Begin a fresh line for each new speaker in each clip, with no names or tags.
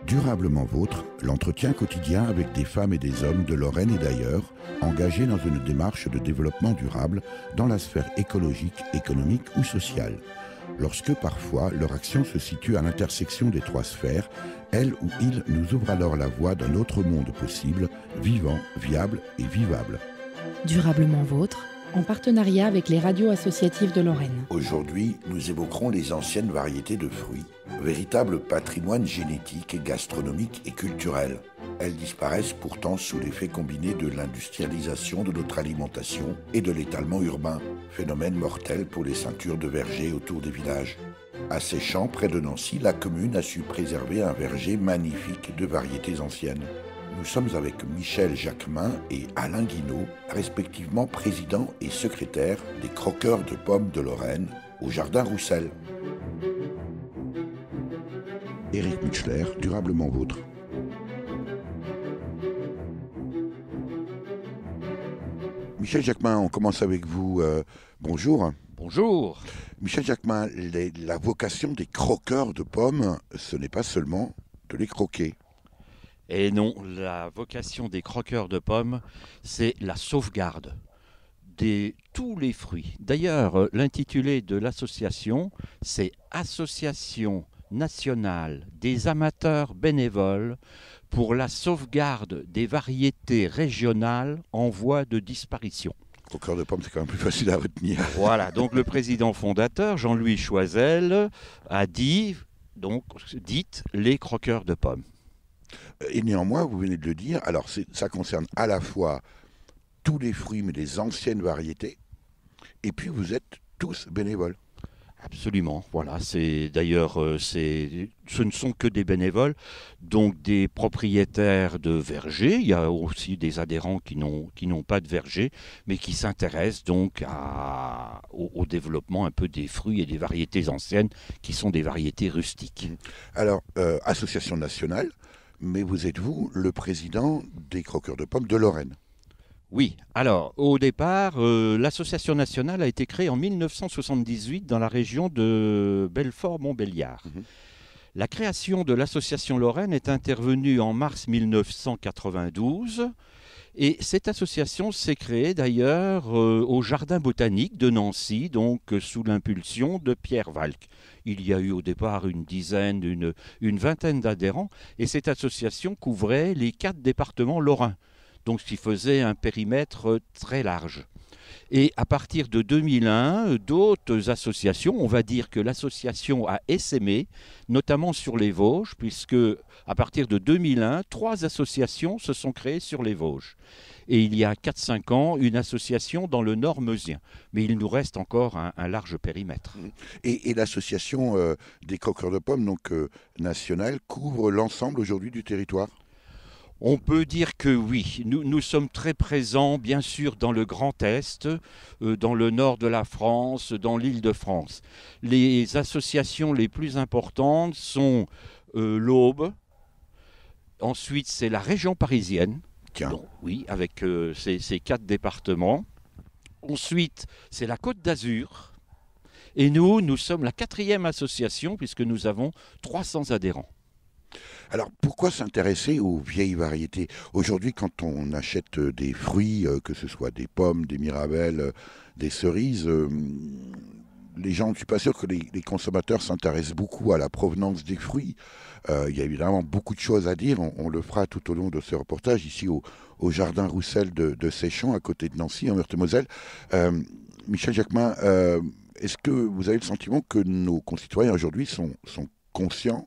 Durablement Vôtre, l'entretien quotidien avec des femmes et des hommes de Lorraine et d'ailleurs, engagés dans une démarche de développement durable dans la sphère écologique, économique ou sociale. Lorsque parfois leur action se situe à l'intersection des trois sphères, elle ou il nous ouvre alors la voie d'un autre monde possible, vivant, viable et vivable.
Durablement Vôtre, en partenariat avec les radios associatives de Lorraine.
Aujourd'hui, nous évoquerons les anciennes variétés de fruits, véritable patrimoine génétique, gastronomique et culturel. Elles disparaissent pourtant sous l'effet combiné de l'industrialisation de notre alimentation et de l'étalement urbain, phénomène mortel pour les ceintures de vergers autour des villages. À Séchamps, près de Nancy, la commune a su préserver un verger magnifique de variétés anciennes. Nous sommes avec Michel Jacquemin et Alain Guinaud, respectivement président et secrétaire des Croqueurs de pommes de Lorraine au Jardin Roussel. Éric Mutschler, Durablement Vôtre. Michel Jacquemin, on commence avec vous. Bonjour.
Bonjour.
Michel Jacquemin, la vocation des croqueurs de pommes, ce n'est pas seulement de les croquer.
Et non, la vocation des croqueurs de pommes, c'est la sauvegarde de tous les fruits. D'ailleurs, l'intitulé de l'association, c'est Association nationale des amateurs bénévoles pour la sauvegarde des variétés régionales en voie de disparition.
Croqueur de pommes, c'est quand même plus facile à retenir.
Voilà, donc le président fondateur, Jean-Louis Choisel, a dit, donc, dites les croqueurs de pommes.
Et néanmoins, vous venez de le dire, alors ça concerne à la fois tous les fruits, mais les anciennes variétés, et puis vous êtes tous bénévoles.
Absolument, voilà, c'est d'ailleurs, ce ne sont que des bénévoles, donc des propriétaires de vergers. Il y a aussi des adhérents qui n'ont pas de verger, mais qui s'intéressent donc au développement un peu des fruits et des variétés anciennes, qui sont des variétés rustiques.
Alors, association nationale, mais vous êtes vous le président des Croqueurs de pommes de Lorraine.
Oui, alors au départ, l'association nationale a été créée en 1978 dans la région de Belfort-Montbéliard. La création de l'association Lorraine est intervenue en mars 1992 et cette association s'est créée d'ailleurs au Jardin botanique de Nancy, donc sous l'impulsion de Pierre Valk. Il y a eu au départ une vingtaine d'adhérents et cette association couvrait les 4 départements lorrains. Donc ce qui faisait un périmètre très large. Et à partir de 2001, d'autres associations, on va dire que l'association a essaimé, notamment sur les Vosges, puisque à partir de 2001, 3 associations se sont créées sur les Vosges. Et il y a 4-5 ans, une association dans le Nord meusien. Mais il nous reste encore un large périmètre.
Et l'association des Croqueurs de pommes, donc nationale, couvre l'ensemble aujourd'hui du territoire ?
On peut dire que oui, nous sommes très présents bien sûr dans le Grand Est, dans le nord de la France, dans l'Île-de-France. Les associations les plus importantes sont l'Aube, ensuite c'est la région parisienne, donc, oui, avec ces 4 départements. Ensuite c'est la Côte d'Azur et nous sommes la 4e association puisque nous avons 300 adhérents.
Alors, pourquoi s'intéresser aux vieilles variétés ? Aujourd'hui, quand on achète des fruits, que ce soit des pommes, des mirabelles, des cerises, les gens, je ne suis pas sûr que les consommateurs s'intéressent beaucoup à la provenance des fruits. Il y a évidemment beaucoup de choses à dire. On le fera tout au long de ce reportage, ici au Jardin Roussel de Séchamps, à côté de Nancy, en Meurthe-et-Moselle. Michel Jacquemin, est-ce que vous avez le sentiment que nos concitoyens aujourd'hui sont conscients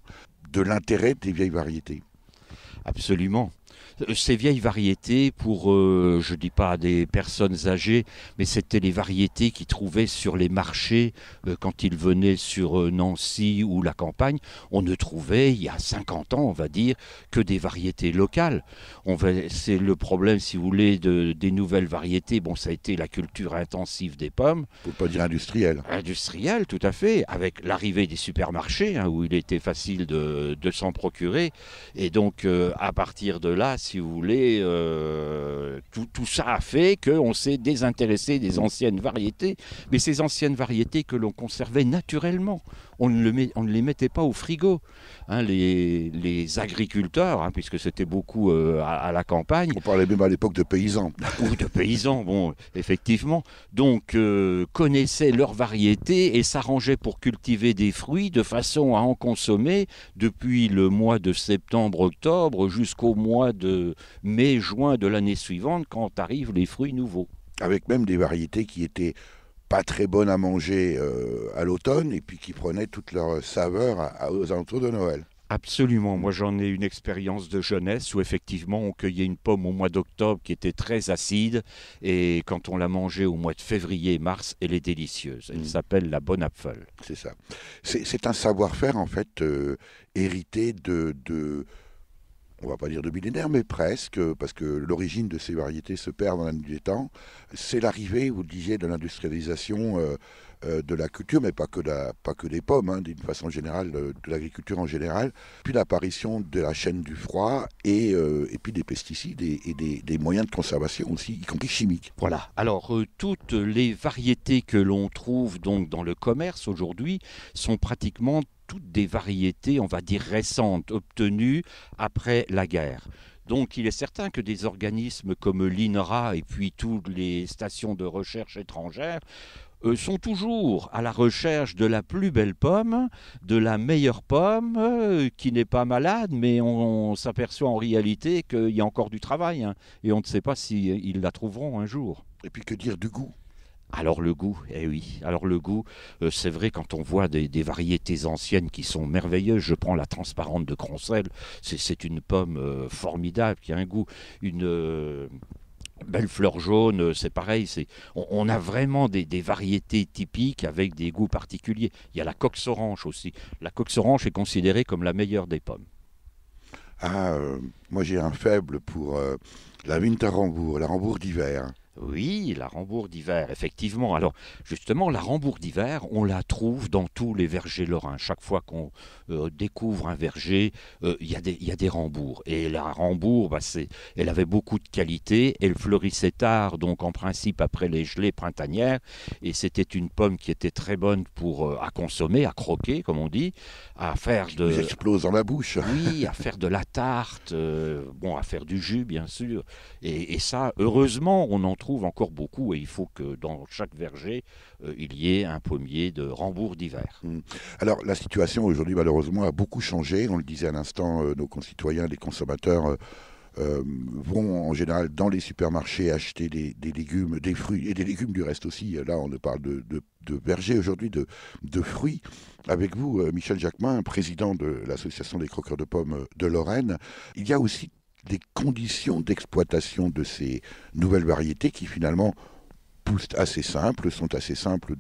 de l'intérêt des vieilles variétés?
Absolument. Ces vieilles variétés, pour, je ne dis pas des personnes âgées, mais c'était les variétés qu'ils trouvaient sur les marchés quand ils venaient sur Nancy ou la campagne. On ne trouvait, il y a 50 ans, on va dire, que des variétés locales. C'est le problème, si vous voulez, des nouvelles variétés. Bon, ça a été la culture intensive des pommes.
Faut pas dire industrielle.
Industrielle, tout à fait, avec l'arrivée des supermarchés, où il était facile de s'en procurer. Et donc, à partir de là, si vous voulez, tout ça a fait qu'on s'est désintéressé des anciennes variétés, mais ces anciennes variétés que l'on conservait naturellement. on ne les mettait pas au frigo. Hein, les agriculteurs, hein, puisque c'était beaucoup à la campagne.
On parlait même à l'époque de paysans.
Ou de paysans, bon, effectivement. Donc, connaissaient leurs variétés et s'arrangeaient pour cultiver des fruits de façon à en consommer depuis le mois de septembre-octobre jusqu'au mois de mai-juin de l'année suivante, quand arrivent les fruits nouveaux.
Avec même des variétés qui étaient pas très bonnes à manger à l'automne et puis qui prenaient toute leur saveur aux alentours de Noël.
Absolument. Moi, j'en ai une expérience de jeunesse où effectivement on cueillait une pomme au mois d'octobre qui était très acide et quand on l'a mangée au mois de février-mars, elle est délicieuse. Elle s'appelle la Bonapfel.
C'est ça. C'est un savoir-faire en fait hérité on va pas dire de millénaires, mais presque, parce que l'origine de ces variétés se perd dans la nuit des temps. C'est l'arrivée, vous le disiez, de l'industrialisation de la culture, mais pas que des pommes, hein, d'une façon générale, de l'agriculture en général. Puis l'apparition de la chaîne du froid et puis des pesticides et des moyens de conservation aussi, y compris chimiques.
Voilà. Alors, toutes les variétés que l'on trouve donc dans le commerce aujourd'hui sont pratiquement toutes des variétés, on va dire, récentes, obtenues après la guerre. Donc il est certain que des organismes comme l'INRA et puis toutes les stations de recherche étrangères sont toujours à la recherche de la plus belle pomme, de la meilleure pomme, qui n'est pas malade, mais on s'aperçoit en réalité qu'il y a encore du travail, hein, et on ne sait pas s'ils la trouveront un jour.
Et puis que dire du goût ?
Alors le goût, eh oui, alors le goût, c'est vrai quand on voit des variétés anciennes qui sont merveilleuses, je prends la transparente de Croncel, c'est une pomme formidable qui a un goût, une belle fleur jaune, c'est pareil, on a vraiment des variétés typiques avec des goûts particuliers. Il y a la coxorange aussi, la coxorange est considérée comme la meilleure des pommes.
Moi j'ai un faible pour la Winterrambourg, la Rambourg d'hiver.
Oui, la Rambourg d'hiver, effectivement. Alors, justement, la Rambourg d'hiver, on la trouve dans tous les vergers lorrains. Chaque fois qu'on découvre un verger, il y a des Rambourgs. Et la Rambourg, elle avait beaucoup de qualité. Elle fleurissait tard, donc en principe après les gelées printanières. Et c'était une pomme qui était très bonne à consommer, à croquer, comme on dit, à faire
qui vous explose dans la bouche.
Oui, à faire de la tarte, à faire du jus, bien sûr. Et ça, heureusement, on en trouve encore beaucoup et il faut que dans chaque verger, il y ait un pommier de Rambourg d'hiver.
Alors la situation aujourd'hui malheureusement a beaucoup changé. On le disait à l'instant, nos concitoyens, les consommateurs vont en général dans les supermarchés acheter des légumes, des fruits et des légumes du reste aussi. Là on ne parle de vergers aujourd'hui, de fruits. Avec vous, Michel Jacquemin, président de l'association des croqueurs de pommes de Lorraine, il y a aussi des conditions d'exploitation de ces nouvelles variétés qui finalement poussent assez simples, sont assez simples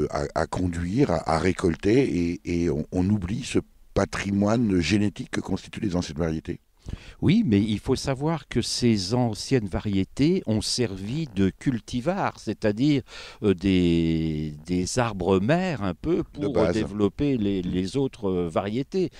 à conduire, à récolter et on oublie ce patrimoine génétique que constituent les anciennes variétés.
Oui, mais il faut savoir que ces anciennes variétés ont servi de cultivars, c'est-à-dire des arbres mères un peu pour développer les autres variétés.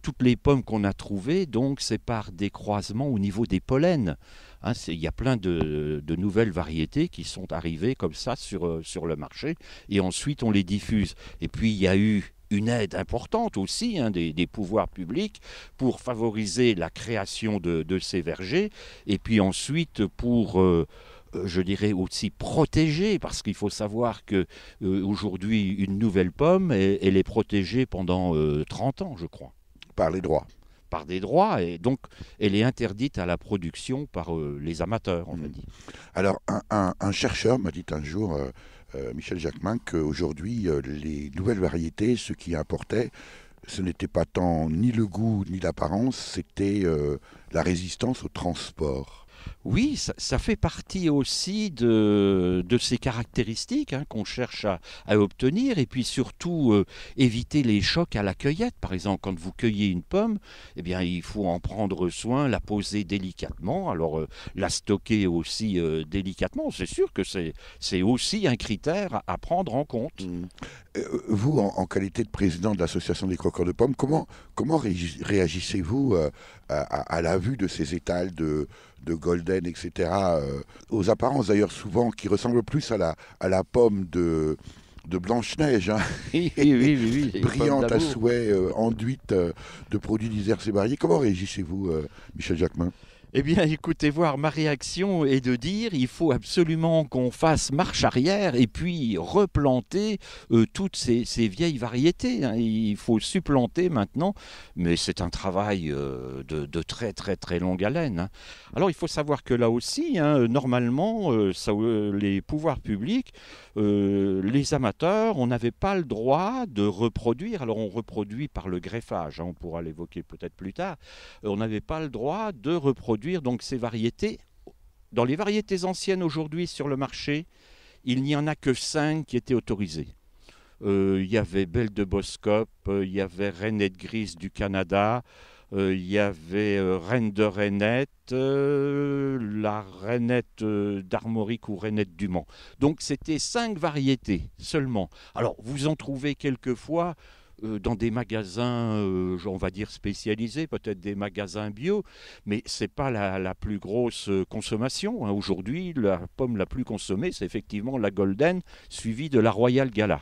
Toutes les pommes qu'on a trouvées, donc, c'est par des croisements au niveau des pollens. Hein, il y a plein de nouvelles variétés qui sont arrivées comme ça sur le marché et ensuite on les diffuse. Et puis il y a eu une aide importante aussi des pouvoirs publics pour favoriser la création de ces vergers et puis ensuite pour je dirais aussi protéger, parce qu'il faut savoir que aujourd'hui une nouvelle pomme elle est protégée pendant 30 ans je crois.
Par les droits.
Par des droits, et donc elle est interdite à la production par les amateurs, on va dire.
Alors un chercheur m'a dit un jour, Michel Jacquemin, qu'aujourd'hui les nouvelles variétés, ce qui importait, ce n'était pas tant ni le goût ni l'apparence, c'était la résistance au transport.
Oui, ça fait partie aussi de ces caractéristiques qu'on cherche à obtenir et puis surtout éviter les chocs à la cueillette. Par exemple, quand vous cueillez une pomme, eh bien, il faut en prendre soin, la poser délicatement, alors la stocker aussi délicatement. C'est sûr que c'est aussi un critère à prendre en compte.
Vous, en qualité de président de l'association des croqueurs de pommes, comment réagissez-vous à la vue de ces étals de golden, etc., aux apparences d'ailleurs souvent qui ressemblent plus à la pomme de de Blanche-Neige, hein.
Oui, oui, oui, oui, les pommes
Brillante à
d'amour.
souhait, enduite de produits divers et variés. Comment réagissez-vous, Michel Jacquemin?
Eh bien, écoutez voir, ma réaction est de dire il faut absolument qu'on fasse marche arrière et puis replanter toutes ces vieilles variétés, hein. Il faut supplanter maintenant, mais c'est un travail de très très très longue haleine, hein. Alors, il faut savoir que là aussi, hein, normalement, les pouvoirs publics, les amateurs, on n'avait pas le droit de reproduire. Alors, on reproduit par le greffage, hein, on pourra l'évoquer peut-être plus tard. On n'avait pas le droit de reproduire donc ces variétés. Dans les variétés anciennes aujourd'hui sur le marché, il n'y en a que 5 qui étaient autorisées. Il y avait Belle de Boscop, il y avait Rainette Grise du Canada, il y avait Reine de Rainette, la Rainette d'Armorique ou Rainette du Mans. Donc c'était 5 variétés seulement. Alors vous en trouvez quelquefois dans des magasins, on va dire spécialisés, peut-être des magasins bio, mais ce n'est pas la plus grosse consommation, hein. Aujourd'hui, la pomme la plus consommée, c'est effectivement la Golden, suivie de la Royal Gala.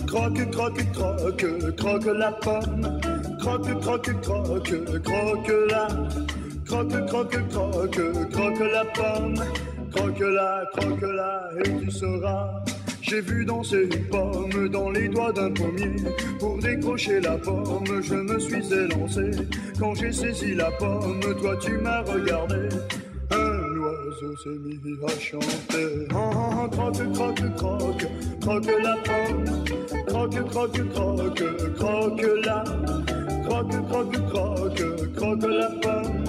Croque, croque, croque, croque la pomme. Croque, croque, croque, croque la. Croque, croque, croque, croque la pomme. Croque-la, et tu sauras. J'ai vu danser une pomme dans les doigts d'un pommier. Pour décrocher la pomme, je me suis élancé. Quand j'ai saisi la pomme, toi tu m'as regardé. Un oiseau s'est mis à chanter. Croque, croque, croque, croque la pomme. Croque, croque, croque, croque la. Croque, croque, croque, croque la pomme.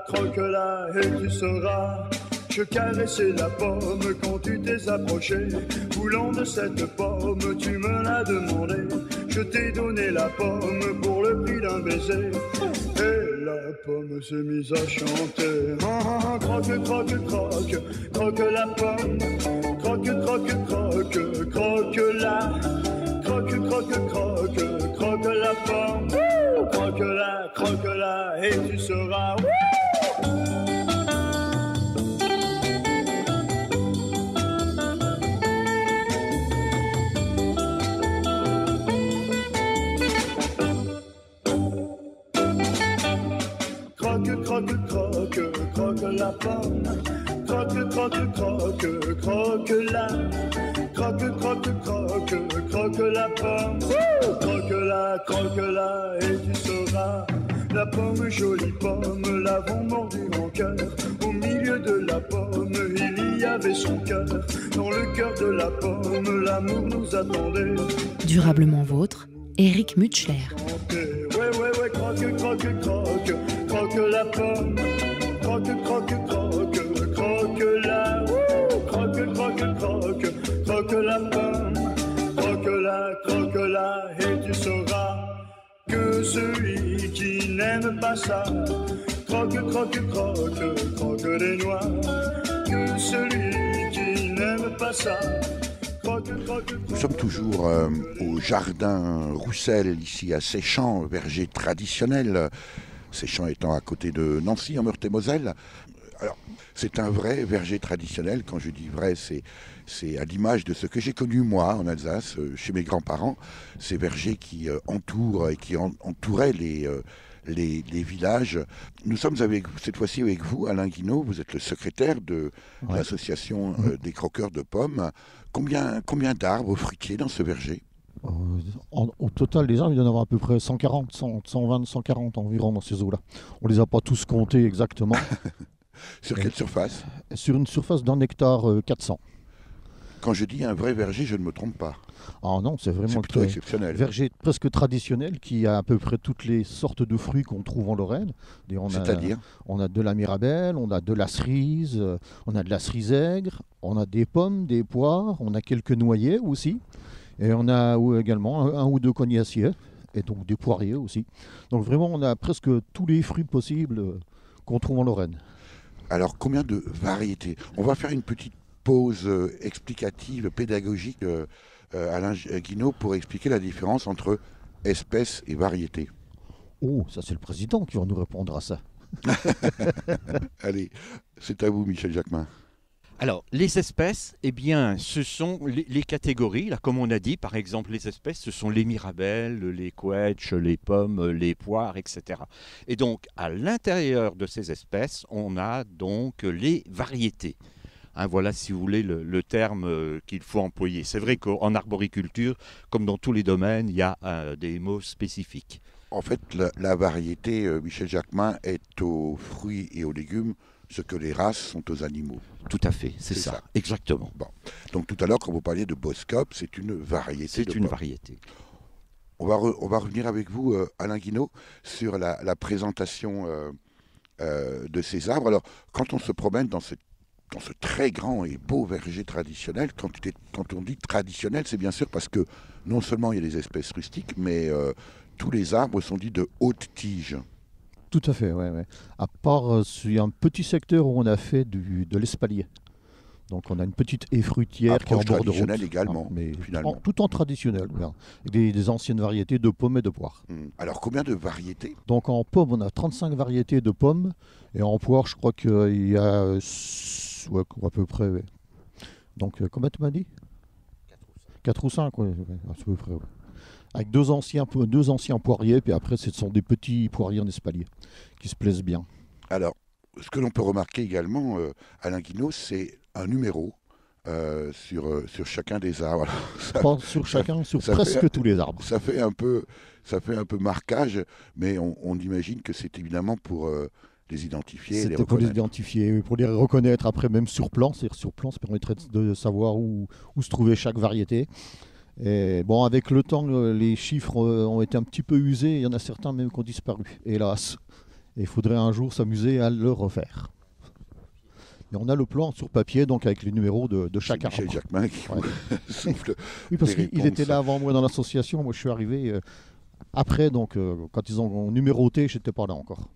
Croque-la, et tu sauras. Je caressais la pomme quand tu t'es approché. Voulant de cette pomme, tu me l'as demandé. Je t'ai donné la pomme pour le prix d'un baiser. Et la pomme s'est mise à chanter. Croque, croque, croque, croque la pomme. Croque, croque, croque, croque la. Croque, croque, croque, croque la pomme. Croque-la, et tu sauras. Croque, croque, croque, croque la pomme. Croque, croque, croque, croque la. Croque, croque, croque, croque la pomme. Croque-la, et tu sauras. La pomme, jolie pomme, l'avons mordue en cœur. Au milieu de la pomme, il y avait son cœur. Dans le cœur de la pomme, l'amour nous attendait.
Durablement vôtre, Éric Mutschler.
Ouais, croque, croque, croque, croque la pomme. Croque, croque, croque, croque la. Croque, croque, croque, croque la pomme. Croque-la, et tu sauras que celui qui n'aime pas ça, croque, croque, croque, croque les noix. Que celui qui n'aime pas ça, croque, croque, croque.
Nous sommes toujours au jardin Roussel, ici à Séchamps, verger traditionnel. Séchamps étant à côté de Nancy, en Meurthe-et-Moselle. Alors, c'est un vrai verger traditionnel. Quand je dis vrai, c'est à l'image de ce que j'ai connu moi en Alsace, chez mes grands-parents. Ces vergers qui entourent et qui entouraient les villages. Nous sommes cette fois-ci avec vous, Alain Guinaud. Vous êtes le secrétaire de l'association des croqueurs de pommes. Combien d'arbres fruitiers dans ce verger?
Au total, les arbres, il doit y en avoir à peu près 140, 120, 140 environ dans ces eaux-là. On ne les a pas tous comptés exactement.
Sur quelle surface?
Sur une surface d'un hectare 400.
Quand je dis un vrai verger, je ne me trompe pas.
Ah non, c'est vraiment
plutôt exceptionnel.
Verger presque traditionnel qui a à peu près toutes les sortes de fruits qu'on trouve en Lorraine.
C'est-à-dire?
On a de la mirabelle, on a de la cerise, on a de la cerise aigre, on a des pommes, des poires, on a quelques noyers aussi. Et on a également un ou deux cognaciers, et donc des poiriers aussi. Donc vraiment, on a presque tous les fruits possibles qu'on trouve en Lorraine.
Alors, combien de variétés? On va faire une petite pause explicative, pédagogique, Alain Guinaud, pour expliquer la différence entre espèces et variétés.
Oh, ça c'est le président qui va nous répondre à ça.
Allez, c'est à vous, Michel Jacquemin.
Alors, les espèces, eh bien, ce sont les catégories. Là, comme on a dit, par exemple, les espèces, ce sont les mirabelles, les quetches, les pommes, les poires, etc. Et donc, à l'intérieur de ces espèces, on a donc les variétés. Hein, voilà, si vous voulez, le terme qu'il faut employer. C'est vrai qu'en arboriculture, comme dans tous les domaines, il y a des mots spécifiques.
En fait, la variété, Michel Jacquemin, est aux fruits et aux légumes ce que les races sont aux animaux.
Tout à fait, c'est ça, exactement.
Bon. Donc tout à l'heure, quand vous parliez de Boskop, c'est une variété.
C'est une variété.
On va revenir avec vous, Alain Guinaud, sur la présentation de ces arbres. Alors, quand on se promène dans ce très grand et beau verger traditionnel, quand on dit traditionnel, c'est bien sûr parce que non seulement il y a des espèces rustiques, mais tous les arbres sont dits de haute tige.
Tout à fait, oui. À part, il y a un petit secteur où on a fait de l'espalier. Donc on a une petite haie fruitière qui est en bord de route.
Également,
mais
finalement.
Tout en traditionnel, avec des anciennes variétés de pommes et de poires.
Alors combien de variétés?
Donc en pommes, on a 35 variétés de pommes, et en poires, je crois qu'il y a à peu près. Ouais. Donc combien tu m'as dit 4 ou 5, oui, à peu près. Ouais. Avec deux anciens poiriers, puis après, ce sont des petits poiriers en espalier qui se plaisent bien.
Alors, ce que l'on peut remarquer également, Alain Guinaud, c'est un numéro sur chacun des arbres.
Alors, pas sur chacun, sur presque tous les arbres.
Ça fait un peu marquage, mais on imagine que c'est évidemment pour les identifier.
C'était pour les identifier, pour les reconnaître après, même sur plan. C'est-à-dire sur plan, ça permettrait de savoir où se trouvait chaque variété. Et bon, avec le temps, les chiffres ont été un petit peu usés. Il y en a certains même qui ont disparu, hélas. Et il faudrait un jour s'amuser à le refaire. Et on a le plan sur papier, donc avec les numéros de chaque arbre.
Michel Jacquemin qui souffle.
Oui, parce qu'il était là avant moi dans l'association. Moi, je suis arrivé après, donc quand ils ont numéroté, je n'étais pas là encore.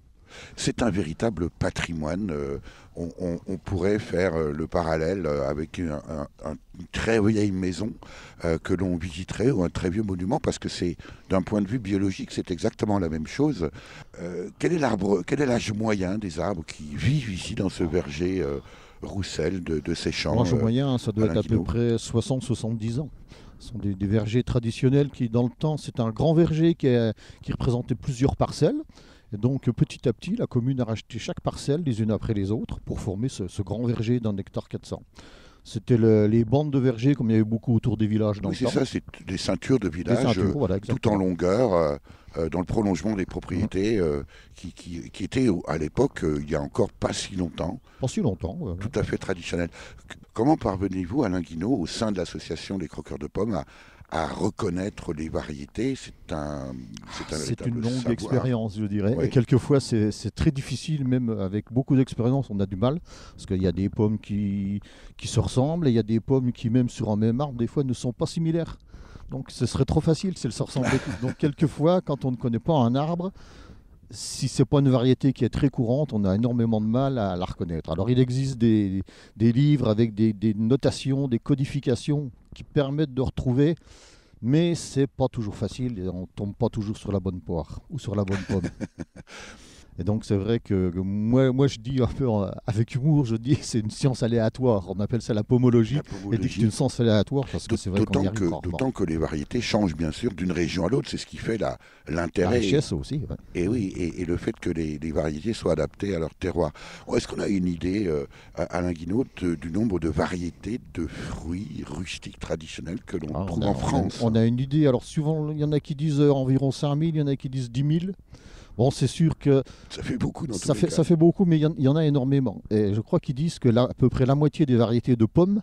C'est un véritable patrimoine. On pourrait faire le parallèle avec une très vieille maison que l'on visiterait, ou un très vieux monument, parce que c'est, d'un point de vue biologique, c'est exactement la même chose. Quel est l'âge moyen des arbres qui vivent ici dans ce verger Roussel de ces champs?
L'âge moyen, ça doit être à peu près 60-70 ans. Ce sont des vergers traditionnels qui, dans le temps, c'est un grand verger qui représentait plusieurs parcelles. Et donc petit à petit, la commune a racheté chaque parcelle les unes après les autres pour former ce grand verger d'un hectare 400. C'était les bandes de vergers comme il y avait beaucoup autour des villages dans le temps.
C'est ça, c'est des ceintures de villages tout en longueur, dans le prolongement des propriétés qui étaient à l'époque, il y a encore pas si longtemps.
Pas si longtemps.
Tout à fait traditionnel. Comment parvenez-vous, Alain Guinaud, au sein de l'association des croqueurs de pommes, à reconnaître les variétés?
C'est une longue expérience, je dirais.
Oui.
Et quelquefois, c'est très difficile, même avec beaucoup d'expérience, on a du mal. Parce qu'il y a des pommes qui se ressemblent, et il y a des pommes qui, même sur un même arbre, des fois ne sont pas similaires. Donc ce serait trop facile si elles se ressemblaient toutes. Donc quelquefois, quand on ne connaît pas un arbre, si ce n'est pas une variété qui est très courante, on a énormément de mal à la reconnaître. Alors il existe des livres avec des notations, des codifications qui permettent de retrouver, mais c'est pas toujours facile et on tombe pas toujours sur la bonne poire ou sur la bonne pomme. Et donc c'est vrai que moi je dis un peu avec humour, je dis c'est une science aléatoire. On appelle ça la pomologie. Et dit que c'est une science aléatoire parce que c'est vrai qu'on y arrive rarement.
D'autant que les variétés changent bien sûr d'une région à l'autre. C'est ce qui fait l'intérêt.
La richesse aussi. Ouais.
Et oui, et le fait que les variétés soient adaptées à leur terroir. Est-ce qu'on a une idée, Alain Guinaud, du nombre de variétés de fruits rustiques traditionnels que l'on trouve en France?
On a une idée. Alors souvent, il y en a qui disent environ 5000, il y en a qui disent 10 000. Bon, c'est sûr que
ça fait beaucoup dans
ça fait beaucoup, mais il y en a énormément. Et je crois qu'ils disent que à peu près la moitié des variétés de pommes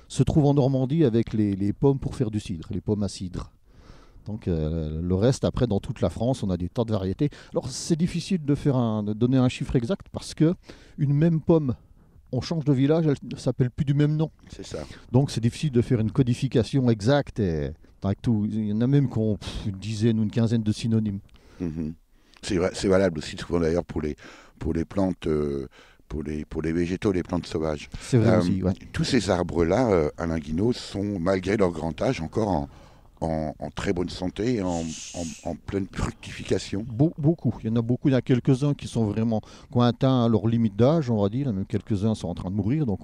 se trouvent en Normandie avec les pommes pour faire du cidre, les pommes à cidre. Donc le reste, après, dans toute la France, on a des tas de variétés. Alors c'est difficile de donner un chiffre exact parce que une même pomme, on change de village, elle ne s'appelle plus du même nom.
C'est ça.
Donc c'est difficile de faire une codification exacte. Et avec tout, il y en a même qui ont une dizaine ou une quinzaine de synonymes.
Mm-hmm. C'est valable aussi souvent d'ailleurs pour les plantes, pour les végétaux, les plantes sauvages.
C'est vrai aussi, ouais.
Tous ces arbres-là, Alain Guinaud, sont, malgré leur grand âge, encore en très bonne santé, en pleine fructification?
Beaucoup. Il y en a beaucoup. Il y en a quelques-uns qui sont vraiment, qui ont atteint leur limite d'âge, on va dire. Même quelques-uns sont en train de mourir. Donc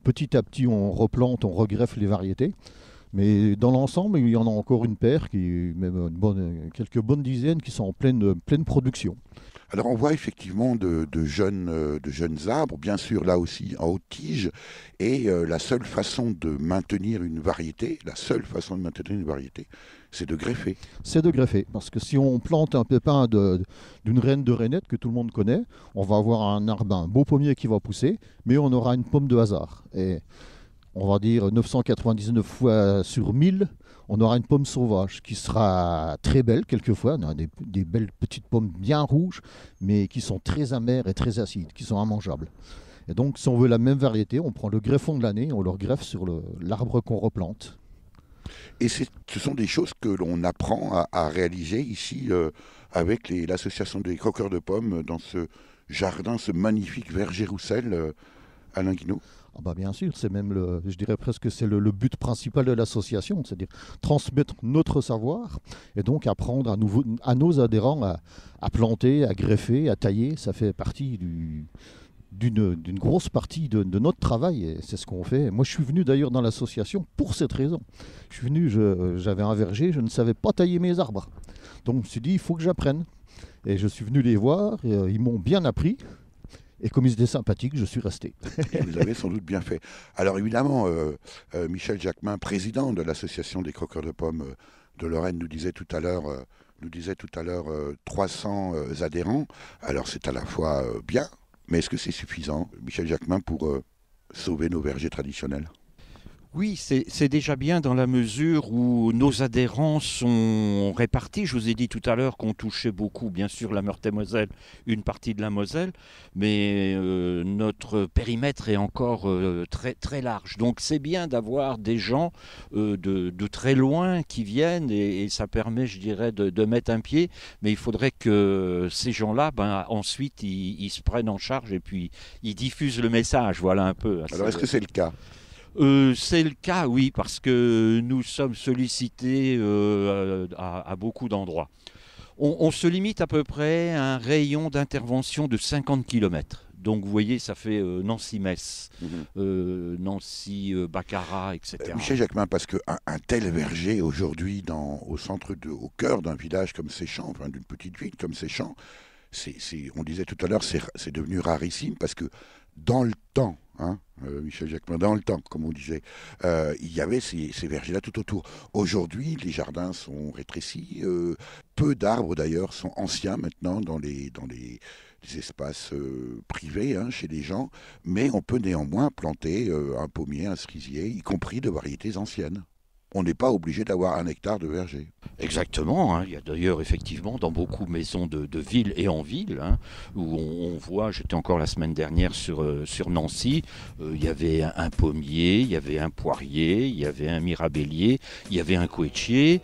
petit à petit, on replante, on regreffe les variétés. Mais dans l'ensemble, il y en a encore une paire, même quelques bonnes dizaines qui sont en pleine production.
Alors on voit effectivement de jeunes arbres, bien sûr là aussi en haute tige, et la seule façon de maintenir une variété, c'est de greffer.
C'est de greffer, parce que si on plante un pépin d'une reine de rainette que tout le monde connaît, on va avoir un arbre, un beau pommier qui va pousser, mais on aura une pomme de hasard. Et on va dire 999 fois sur 1000, on aura une pomme sauvage qui sera très belle quelquefois. On a des belles petites pommes bien rouges, mais qui sont très amères et très acides, qui sont immangeables. Et donc, si on veut la même variété, on prend le greffon de l'année, on le greffe sur l'arbre qu'on replante.
Et ce sont des choses que l'on apprend à réaliser ici avec l'association des croqueurs de pommes dans ce jardin, ce magnifique verger Roussel, Alain Guinaud.
Ah bah bien sûr, c'est même je dirais presque c'est le but principal de l'association, c'est-à-dire transmettre notre savoir et donc apprendre à nos adhérents à planter, à greffer, à tailler. Ça fait partie d'une grosse partie de notre travail et c'est ce qu'on fait. Moi je suis venu d'ailleurs dans l'association pour cette raison. Je suis venu, j'avais un verger, je ne savais pas tailler mes arbres. Donc je me suis dit il faut que j'apprenne. Et je suis venu les voir, et, ils m'ont bien appris. Et comme ils étaient sympathiques, je suis resté.
Et vous avez sans doute bien fait. Alors évidemment, Michel Jacquemin, président de l'association des croqueurs de pommes de Lorraine, nous disait tout à l'heure 300 adhérents. Alors c'est à la fois bien, mais est-ce que c'est suffisant, Michel Jacquemin, pour sauver nos vergers traditionnels ?
Oui, c'est déjà bien dans la mesure où nos adhérents sont répartis. Je vous ai dit tout à l'heure qu'on touchait beaucoup, bien sûr, la Meurthe-et-Moselle, une partie de la Moselle, mais notre périmètre est encore très, très large. Donc c'est bien d'avoir des gens de très loin qui viennent et ça permet, je dirais, de mettre un pied. Mais il faudrait que ces gens-là, ensuite, ils se prennent en charge et puis ils diffusent le message. Voilà un peu.
Alors est-ce que c'est le cas ?
C'est le cas, oui, parce que nous sommes sollicités à beaucoup d'endroits. On se limite à peu près à un rayon d'intervention de 50 km. Donc vous voyez, ça fait Nancy-Metz, Nancy-Baccarat, etc.
Michel Jacquemin, parce qu'un tel verger aujourd'hui, au cœur d'un village comme Séchamps, enfin d'une petite ville comme Séchamps, on disait tout à l'heure, c'est devenu rarissime parce que dans le temps, Michel Jacquemin, dans le temps, comme on disait, il y avait ces vergers-là tout autour. Aujourd'hui, les jardins sont rétrécis. Peu d'arbres, d'ailleurs, sont anciens maintenant dans les espaces privés chez les gens. Mais on peut néanmoins planter un pommier, un cerisier, y compris de variétés anciennes. On n'est pas obligé d'avoir 1 hectare de verger.
Exactement, il y a d'ailleurs effectivement dans beaucoup de maisons de ville et en ville, où on voit, j'étais encore la semaine dernière sur Nancy, il y avait un pommier, il y avait un poirier, il y avait un mirabellier, il y avait un couettier,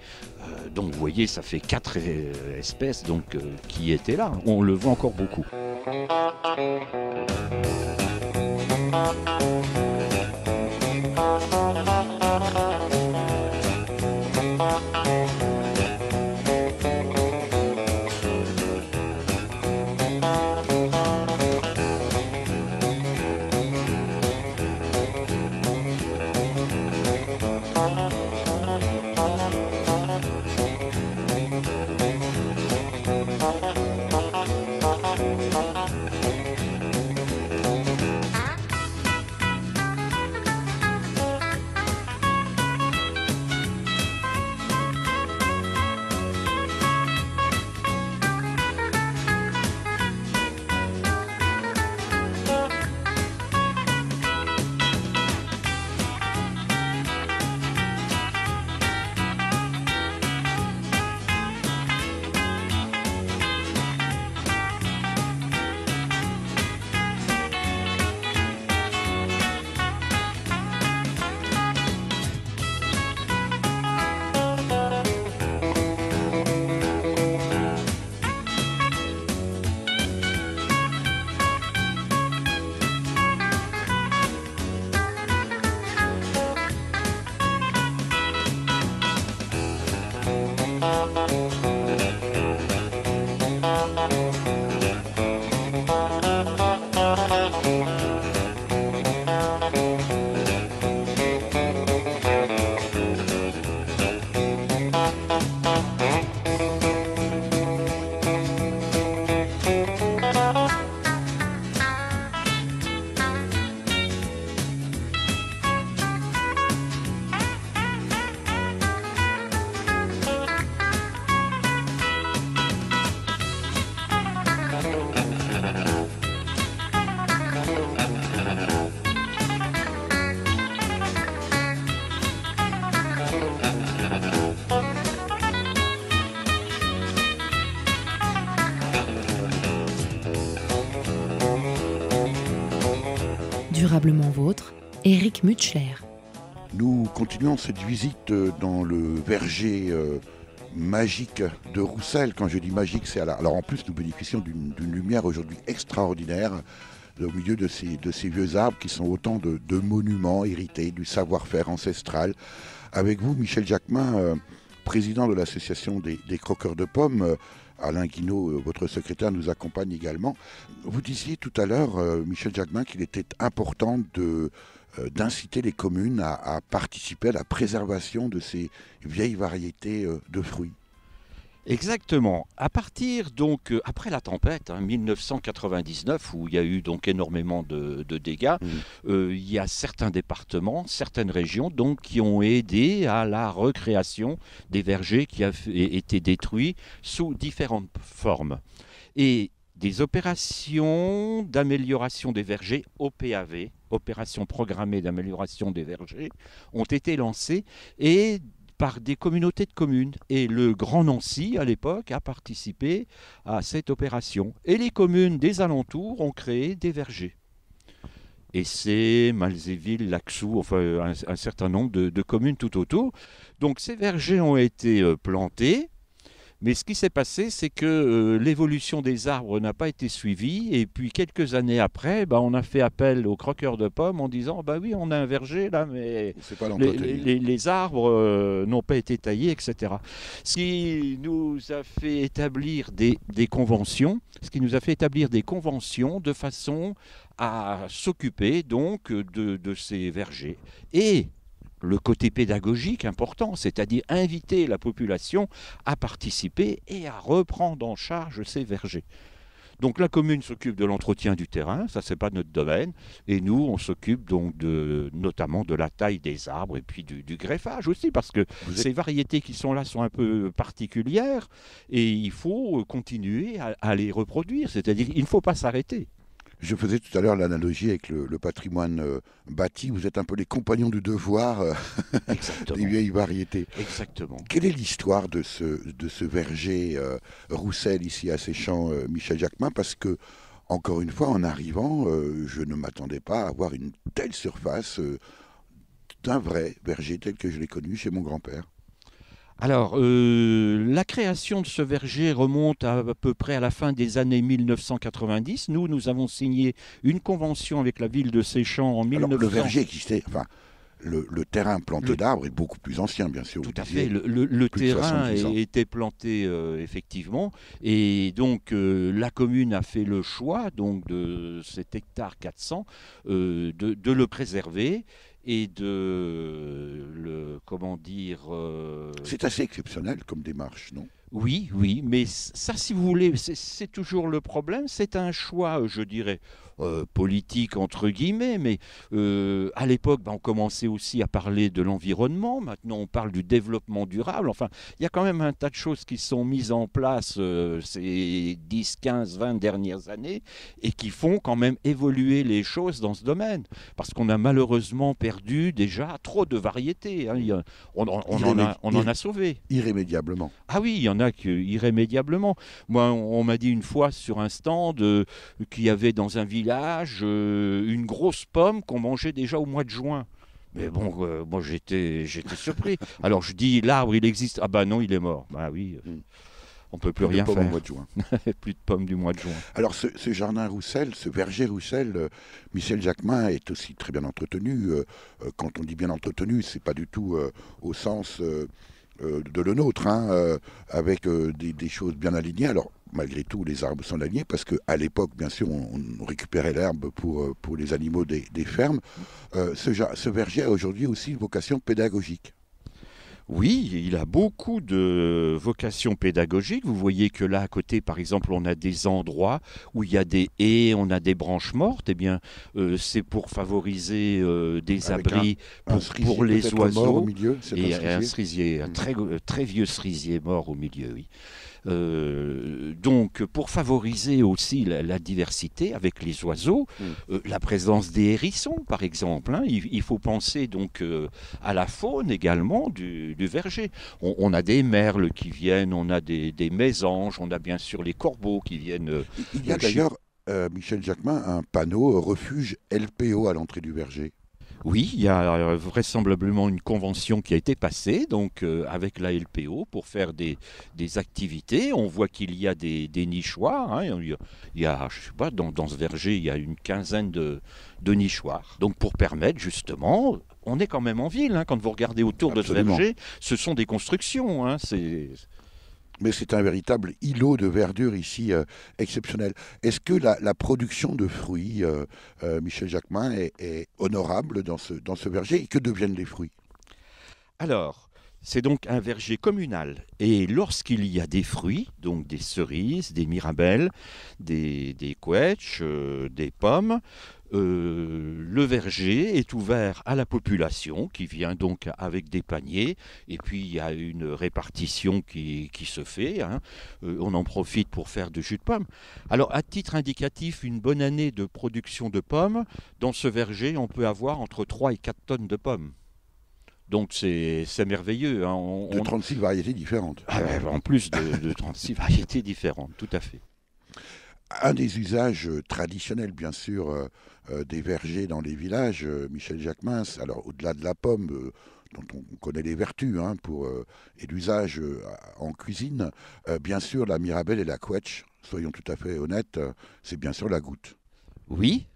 donc vous voyez ça fait 4 espèces qui étaient là, on le voit encore beaucoup.
Durablement vôtre, Éric Mutschler.
Nous continuons cette visite dans le verger magique de Roussel. Quand je dis magique, c'est alors en plus nous bénéficions d'une lumière aujourd'hui extraordinaire au milieu de ces vieux arbres qui sont autant de monuments hérités du savoir-faire ancestral. Avec vous, Michel Jacquemin, président de l'association des croqueurs de pommes. Alain Guinaud, votre secrétaire, nous accompagne également. Vous disiez tout à l'heure, Michel Jacquemin, qu'il était important d'inciter les communes à participer à la préservation de ces vieilles variétés de fruits.
Exactement. À partir donc après la tempête, 1999, où il y a eu donc énormément de dégâts, il y a certains départements, certaines régions donc qui ont aidé à la recréation des vergers qui avaient été détruits sous différentes formes. Et des opérations d'amélioration des vergers, OPAV, opérations programmées d'amélioration des vergers, ont été lancées et par des communautés de communes. Et le Grand Nancy, à l'époque, a participé à cette opération. Et les communes des alentours ont créé des vergers. Essé, Malzéville, Laxou, enfin un certain nombre de communes tout autour. Donc ces vergers ont été plantés. Mais ce qui s'est passé, c'est que l'évolution des arbres n'a pas été suivie. Et puis quelques années après, on a fait appel aux croqueurs de pommes en disant oui, on a un verger là, mais
pas
les arbres n'ont pas été taillés, etc. Ce qui nous a fait établir des conventions, de façon à s'occuper donc de ces vergers. Et le côté pédagogique important, c'est-à-dire inviter la population à participer et à reprendre en charge ces vergers. Donc la commune s'occupe de l'entretien du terrain, ça c'est pas notre domaine, et nous on s'occupe donc notamment de la taille des arbres et puis du greffage aussi, parce que ces variétés qui sont là sont un peu particulières et il faut continuer à les reproduire, c'est-à-dire il ne faut pas s'arrêter.
Je faisais tout à l'heure l'analogie avec le patrimoine bâti. Vous êtes un peu les compagnons du devoir des vieilles variétés.
Exactement.
Quelle est l'histoire de ce verger Roussel ici à Séchamps, Michel Jacquemin? Parce que, encore une fois, en arrivant, je ne m'attendais pas à avoir une telle surface d'un vrai verger tel que je l'ai connu chez mon grand-père.
Alors, la création de ce verger remonte à peu près à la fin des années 1990. Nous avons signé une convention avec la ville de Séchamps en 1990.
Le verger existait, le terrain planté d'arbres est beaucoup plus ancien, bien sûr.
Tout à fait. Le terrain était planté, effectivement. Et donc, la commune a fait le choix donc, de cet hectare 400 de le préserver et de le,
C'est assez exceptionnel comme démarche, non ?
Oui, mais ça, si vous voulez, c'est toujours le problème. C'est un choix, je dirais, politique, entre guillemets, mais à l'époque, on commençait aussi à parler de l'environnement. Maintenant, on parle du développement durable. Enfin, il y a quand même un tas de choses qui sont mises en place ces 10, 15, 20 dernières années et qui font quand même évoluer les choses dans ce domaine. Parce qu'on a malheureusement perdu déjà trop de variétés. On en a sauvé.
Irrémédiablement.
Ah oui, il y en a irrémédiablement. Moi, on m'a dit une fois sur un stand qu'il y avait dans un village une grosse pomme qu'on mangeait déjà au mois de juin. Mais bon, moi j'étais surpris. Alors je dis, l'arbre il existe. Ah bah non, il est mort. Bah oui, on peut plus rien faire.
Au mois de juin.
Plus de pommes du mois de juin.
Alors ce jardin Roussel, ce verger Roussel, Michel Jacquemin est aussi très bien entretenu. Quand on dit bien entretenu, c'est pas du tout au sens de le nôtre, avec des choses bien alignées. Alors, malgré tout, les arbres sont alignés parce qu'à l'époque, bien sûr, on récupérait l'herbe pour les animaux des fermes. Ce verger a aujourd'hui aussi une vocation pédagogique.
Oui, il a beaucoup de vocation pédagogique. Vous voyez que là, à côté, par exemple, on a des endroits où il y a des haies, on a des branches mortes. Eh bien, c'est pour favoriser des
Avec
abris
un cerisier
pour les
peut-être mort au
oiseaux.
milieu, c'est
Et
un
un
cerisier.
cerisier, un très vieux cerisier mort au milieu, oui. Donc, pour favoriser aussi la diversité avec les oiseaux, la présence des hérissons, par exemple, il faut penser donc à la faune également du verger. On a des merles qui viennent, on a des mésanges, on a bien sûr les corbeaux qui viennent.
Il y a d'ailleurs, Michel Jacquemin, un panneau refuge LPO à l'entrée du verger.
Oui, il y a vraisemblablement une convention qui a été passée donc, avec la LPO pour faire des activités. On voit qu'il y a des nichoirs. Il y a, je sais pas, dans ce verger, il y a une quinzaine de nichoirs. Donc pour permettre justement, on est quand même en ville. Quand vous regardez autour
Absolument.
de ce verger, ce sont des constructions.
Mais c'est un véritable îlot de verdure ici exceptionnel. Est-ce que la production de fruits, Michel Jacquemin, est honorable dans ce verger? Et que deviennent les fruits?
Alors, c'est donc un verger communal. Et lorsqu'il y a des fruits, donc des cerises, des mirabelles, des quetches, des pommes, le verger est ouvert à la population qui vient donc avec des paniers. Et puis il y a une répartition qui se fait. On en profite pour faire du jus de pomme. Alors, à titre indicatif, une bonne année de production de pommes, dans ce verger, on peut avoir entre 3 et 4 tonnes de pommes. Donc c'est merveilleux.
De 36 variétés différentes.
En plus de 36 variétés différentes, tout à fait.
Un des usages traditionnels, bien sûr, des vergers dans les villages, Michel Jacquemin, alors au-delà de la pomme, dont on connaît les vertus et l'usage en cuisine, bien sûr, la mirabelle et la quetch, soyons tout à fait honnêtes, c'est bien sûr la goutte.
Oui.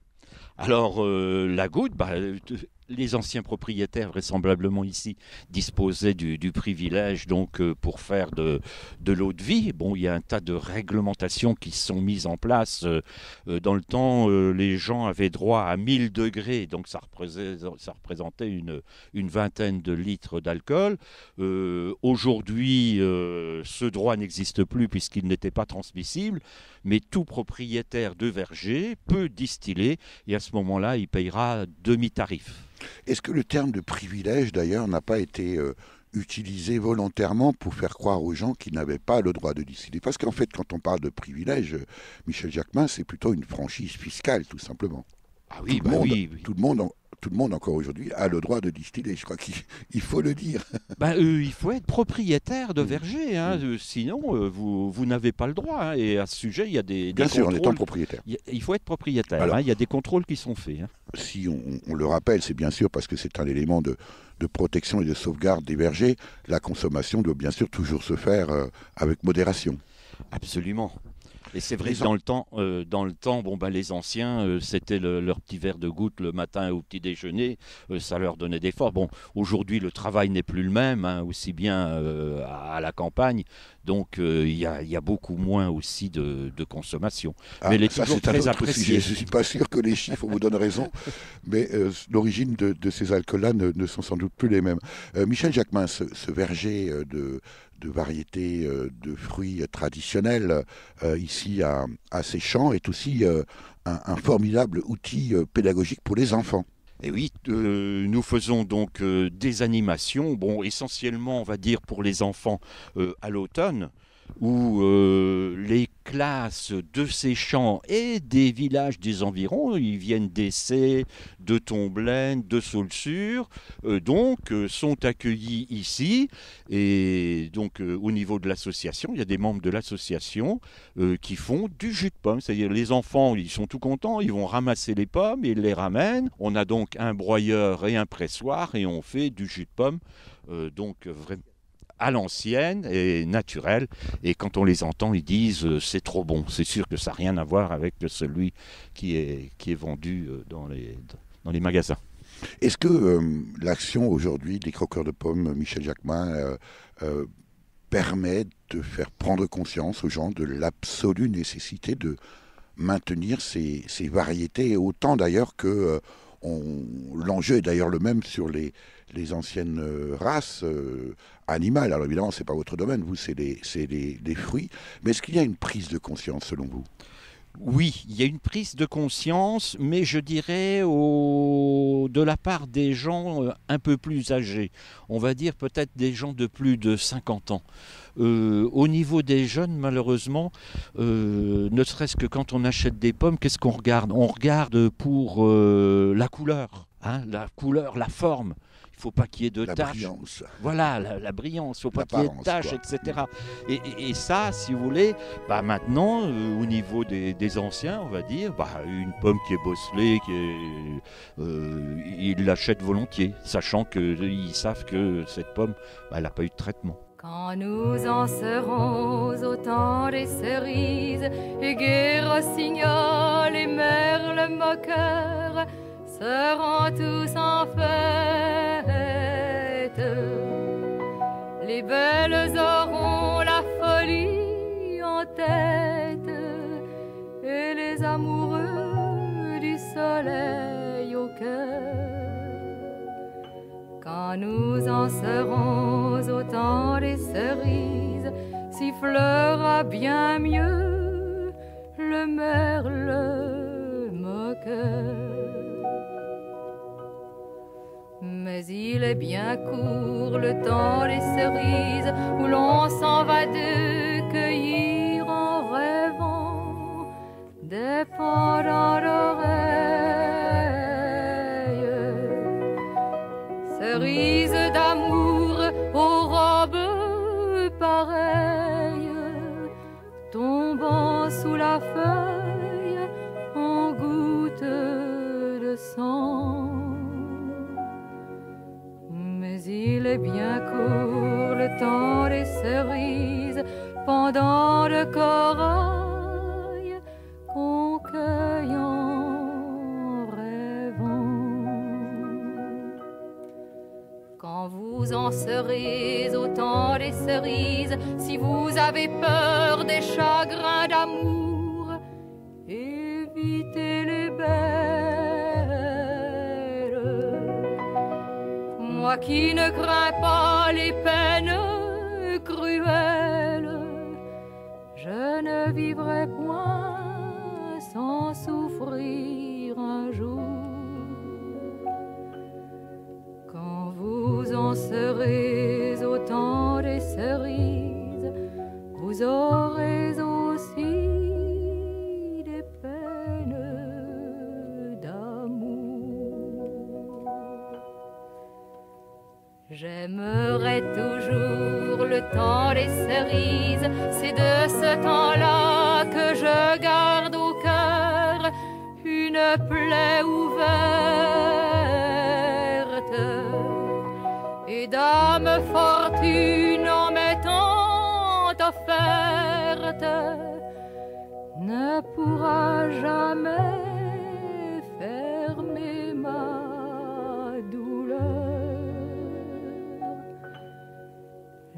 Alors la goutte, les anciens propriétaires, vraisemblablement ici, disposaient du privilège donc pour faire de l'eau de vie. Bon, il y a un tas de réglementations qui sont mises en place. Dans le temps, les gens avaient droit à 1000 degrés, donc ça représentait une vingtaine de litres d'alcool. Aujourd'hui, ce droit n'existe plus puisqu'il n'était pas transmissible, mais tout propriétaire de verger peut distiller et à ce moment-là, il payera demi-tarif.
Est-ce que le terme de privilège, d'ailleurs, n'a pas été utilisé volontairement pour faire croire aux gens qu'ils n'avaient pas le droit de distiller? Parce qu'en fait, quand on parle de privilège, Michel Jacquemin, c'est plutôt une franchise fiscale, tout simplement.
Ah oui,
oui.
oui.
Tout le monde encore aujourd'hui a le droit de distiller, je crois qu'il faut le dire.
Il faut être propriétaire de verger, sinon vous n'avez pas le droit. Et à ce sujet, il y a des
Bien sûr,
contrôles.
en étant propriétaire.
Il faut être propriétaire,
Alors,
il y a des contrôles qui sont faits.
Si on le rappelle, c'est bien sûr parce que c'est un élément de protection et de sauvegarde des vergers, la consommation doit bien sûr toujours se faire avec modération.
Absolument. Et c'est vrai que dans le temps, les anciens, c'était leur petit verre de goutte le matin au petit déjeuner, ça leur donnait des forces. Bon, aujourd'hui, le travail n'est plus le même, aussi bien à la campagne, donc il y a beaucoup moins aussi de consommation. Mais elle est toujours très appréciée.
Je ne suis pas sûr que les chiffres vous donnent raison, mais l'origine de ces alcools-là ne sont sans doute plus les mêmes. Michel Jacquemin, ce verger de variétés de fruits traditionnels ici à Séchamps est aussi un formidable outil pédagogique pour les enfants.
Et oui, nous faisons donc des animations, essentiellement on va dire pour les enfants à l'automne, où les classes de Séchamps et des villages des environs, ils viennent d'Essey, de Tomblaine, de Saulsure, sont accueillis ici. Et donc au niveau de l'association, il y a des membres de l'association qui font du jus de pomme. C'est-à-dire les enfants, ils sont tout contents, ils vont ramasser les pommes, ils les ramènent. On a donc un broyeur et un pressoir et on fait du jus de pomme. Vraiment à l'ancienne et naturelle, et quand on les entend, ils disent c'est trop bon. C'est sûr que ça n'a rien à voir avec celui qui est vendu dans les magasins.
Est-ce que l'action aujourd'hui des croqueurs de pommes, Michel Jacquemin, permet de faire prendre conscience aux gens de l'absolue nécessité de maintenir ces variétés, autant d'ailleurs que l'enjeu est d'ailleurs le même sur les anciennes races animales. Alors évidemment, ce n'est pas votre domaine, vous, c'est les fruits. Mais est-ce qu'il y a une prise de conscience selon vous?
Oui, il y a une prise de conscience, mais je dirais de la part des gens un peu plus âgés. On va dire peut-être des gens de plus de 50 ans. Au niveau des jeunes, malheureusement, ne serait-ce que quand on achète des pommes, qu'est-ce qu'on regarde? On regarde pour la couleur, hein, la forme. Il ne faut pas qu'il y ait de
La
taches.
brillance.
Voilà, la brillance, il ne faut pas qu'il y ait de taches,
quoi.
etc. Et ça, si vous voulez, bah maintenant, au niveau des anciens, on va dire, bah, une pomme qui est bosselée, ils l'achètent volontiers, sachant qu'ils savent que cette pomme, bah, elle n'a pas eu de traitement.
Quand nous en serons au temps des cerises, et gai rossignols et merles moqueurs seront tous en fête. Les belles auront la folie en tête, et les amoureux du soleil au cœur. Quand nous en serons au temps des cerises, sifflera bien mieux le merle moqueur. Mais il est bien court le temps des cerises, où l'on s'en va de cueillir en rêvant des pendants d'oreilles. Cerises d'amour aux robes pareilles, tombant sous la feuille en gouttes de sang. Mais il est bien court le temps des cerises, pendant de corail qu'on cueille en rêvant. Quand vous en serez au temps des cerises, si vous avez peur des chagrins d'amour, évitez les belles. Moi qui ne crains pas les peines cruelles, je ne vivrai point sans souffrir un jour. Quand vous en serez au temps des cerises, vous aurez aussi des peines d'amour. J'aimerai toujours le temps des cerises, c'est de ce temps-là que je garde au cœur une plaie ouverte. Et dame fortune en m'étant offerte ne pourra jamais fermer ma douleur.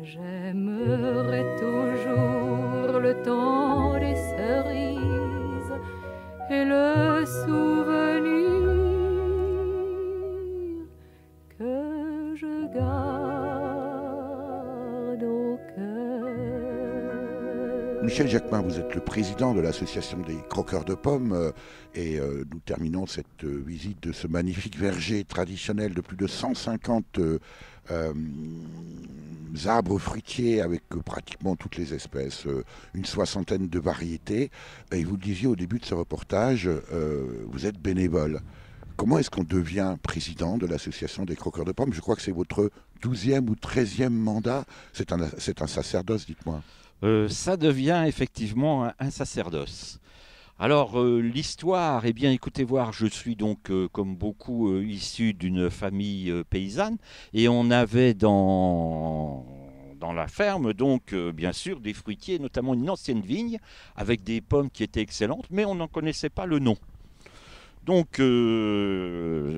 J'aimerai toujours le temps des cerises et le souvenir que je garde au cœur.
Michel Jacquemin, vous êtes le président de l'association des croqueurs de pommes et nous terminons cette visite de ce magnifique verger traditionnel de plus de 150 arbres fruitiers avec pratiquement toutes les espèces, une soixantaine de variétés. Et vous le disiez au début de ce reportage, vous êtes bénévole. Comment est-ce qu'on devient président de l'association des croqueurs de pommes? Je crois que c'est votre 12e ou 13e mandat. C'est un sacerdoce, dites-moi.
Ça devient effectivement un sacerdoce. Alors l'histoire, eh bien écoutez voir, je suis donc comme beaucoup issu d'une famille paysanne et on avait dans la ferme donc bien sûr des fruitiers, notamment une ancienne vigne avec des pommes qui étaient excellentes, mais on n'en connaissait pas le nom. Donc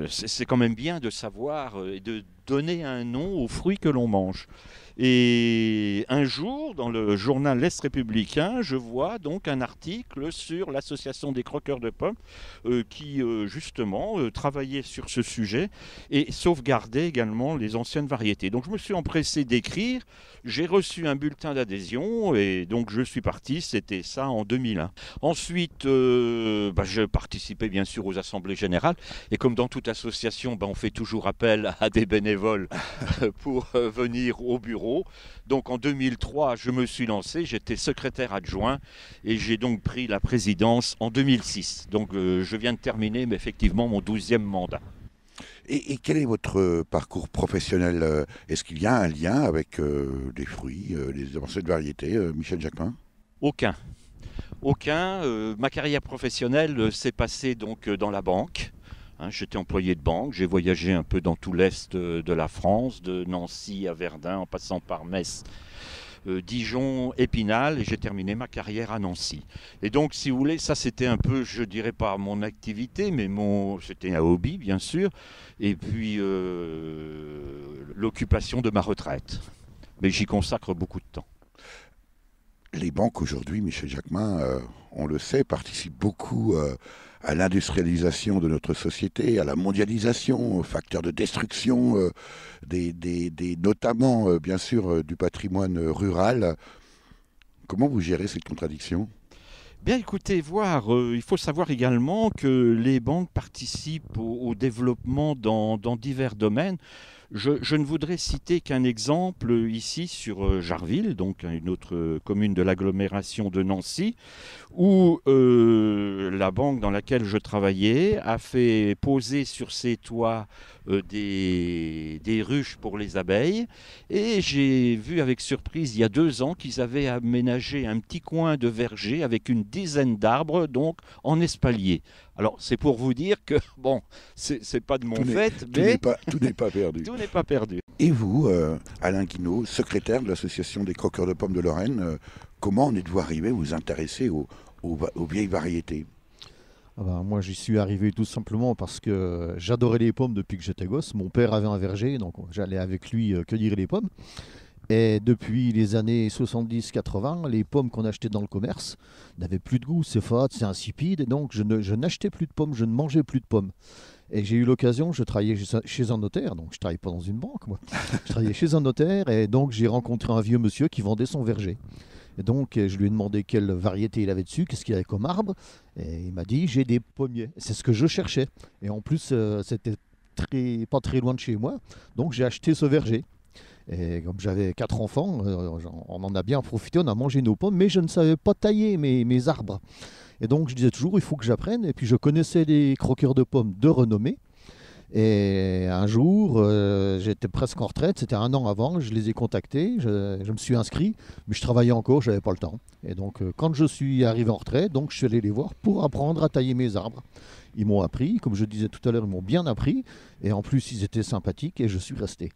c'est quand même bien de savoir et donner un nom aux fruits que l'on mange. Et un jour, dans le journal L'Est républicain, je vois donc un article sur l'association des croqueurs de pommes qui, justement, travaillait sur ce sujet et sauvegardait également les anciennes variétés. Donc je me suis empressé d'écrire, j'ai reçu un bulletin d'adhésion et donc je suis parti, c'était ça en 2001. Ensuite, je participais bien sûr aux assemblées générales et comme dans toute association, on fait toujours appel à des bénévoles pour venir au bureau. Donc en 2003, je me suis lancé, j'étais secrétaire adjoint et j'ai donc pris la présidence en 2006. Donc je viens de terminer effectivement mon 12e mandat.
Et quel est votre parcours professionnel? Est-ce qu'il y a un lien avec des fruits, les anciennes variétés, Michel Jacquemin?
Aucun. Ma carrière professionnelle s'est passée donc dans la banque. J'étais employé de banque, j'ai voyagé un peu dans tout l'est de la France, de Nancy à Verdun, en passant par Metz, Dijon, Épinal, et j'ai terminé ma carrière à Nancy. Et donc, si vous voulez, ça c'était un peu, je dirais pas mon activité, mais c'était un hobby, bien sûr, et puis l'occupation de ma retraite. Mais j'y consacre beaucoup de temps.
Les banques aujourd'hui, Michel Jacquemin, on le sait, participent beaucoup à l'industrialisation de notre société, à la mondialisation, aux facteurs de destruction, notamment, bien sûr, du patrimoine rural. Comment vous gérez cette contradiction ?
Bien écoutez, il faut savoir également que les banques participent au développement dans divers domaines. Je ne voudrais citer qu'un exemple ici sur Jarville, donc une autre commune de l'agglomération de Nancy, où la banque dans laquelle je travaillais a fait poser sur ses toits des ruches pour les abeilles. Et j'ai vu avec surprise il y a 2 ans qu'ils avaient aménagé un petit coin de verger avec une dizaine d'arbres, donc en espalier. Alors c'est pour vous dire que, c'est pas de mon fait, mais
tout n'est pas perdu.
Tout n'est pas perdu.
Et vous, Alain Guinaud, secrétaire de l'association des croqueurs de pommes de Lorraine, comment en êtes-vous arrivé à vous intéresser aux vieilles variétés ?
Moi, j'y suis arrivé tout simplement parce que j'adorais les pommes depuis que j'étais gosse. Mon père avait un verger, donc j'allais avec lui cueillir les pommes. Et depuis les années 70-80, les pommes qu'on achetait dans le commerce n'avaient plus de goût, c'est fade, c'est insipide. Et donc, je n'achetais plus de pommes, je ne mangeais plus de pommes. Et j'ai eu l'occasion, je travaillais chez un notaire, donc je ne travaillais pas dans une banque, moi. Je travaillais chez un notaire et donc j'ai rencontré un vieux monsieur qui vendait son verger. Et donc, je lui ai demandé quelle variété il avait dessus, qu'est-ce qu'il avait comme arbre. Et il m'a dit, j'ai des pommiers. C'est ce que je cherchais. Et en plus, c'était pas très loin de chez moi. Donc, j'ai acheté ce verger. Et comme j'avais 4 enfants, on en a bien profité, on a mangé nos pommes, mais je ne savais pas tailler mes arbres. Et donc, je disais toujours, il faut que j'apprenne. Et puis, je connaissais des croqueurs de pommes de renommée. Et un jour, j'étais presque en retraite, c'était 1 an avant, je les ai contactés, je me suis inscrit, mais je travaillais encore, je n'avais pas le temps. Et donc, quand je suis arrivé en retraite, donc, je suis allé les voir pour apprendre à tailler mes arbres. Ils m'ont appris, comme je disais tout à l'heure, ils m'ont bien appris, et en plus, ils étaient sympathiques, et je suis resté.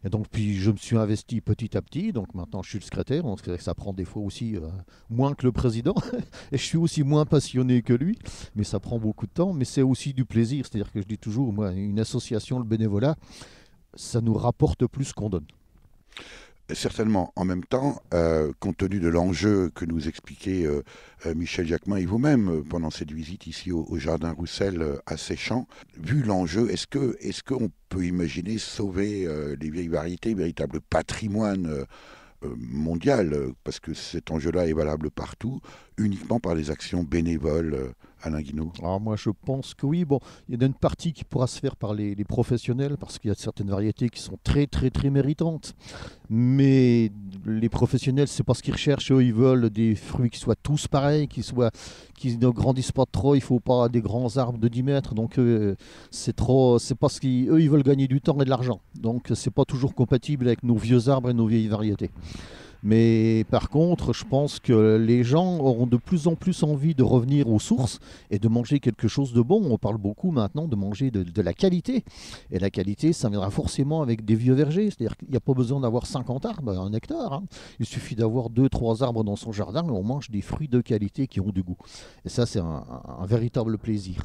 Et donc, puis, je me suis investi petit à petit, donc maintenant, je suis le secrétaire, donc ça prend des fois aussi moins que le président, et je suis aussi moins passionné que lui, mais ça prend beaucoup de temps, mais c'est aussi du plaisir, c'est-à-dire que je dis toujours, moi, une association, le bénévolat, ça nous rapporte plus qu'on donne.
Certainement. En même temps, compte tenu de l'enjeu que nous expliquait Michel Jacquemin et vous-même pendant cette visite ici au Jardin Roussel à Séchamps, vu l'enjeu, est-ce qu'on peut imaginer sauver les vieilles variétés, véritable patrimoine mondial, parce que cet enjeu-là est valable partout, uniquement par les actions bénévoles, Alain Guinaud?
Alors moi je pense que oui, il y a une partie qui pourra se faire par les professionnels, parce qu'il y a certaines variétés qui sont très très très méritantes, mais les professionnels, c'est pas ce qu'ils recherchent, eux ils veulent des fruits qui soient tous pareils, qui ne grandissent pas trop, il faut pas des grands arbres de 10 mètres, donc c'est parce qu'eux ils veulent gagner du temps et de l'argent, donc c'est pas toujours compatible avec nos vieux arbres et nos vieilles variétés. Mais par contre, je pense que les gens auront de plus en plus envie de revenir aux sources et de manger quelque chose de bon. On parle beaucoup maintenant de manger de la qualité. Et la qualité, ça viendra forcément avec des vieux vergers. C'est-à-dire qu'il n'y a pas besoin d'avoir 50 arbres, 1 hectare. Il suffit d'avoir 2-3 arbres dans son jardin et on mange des fruits de qualité qui ont du goût. Et ça, c'est un véritable plaisir.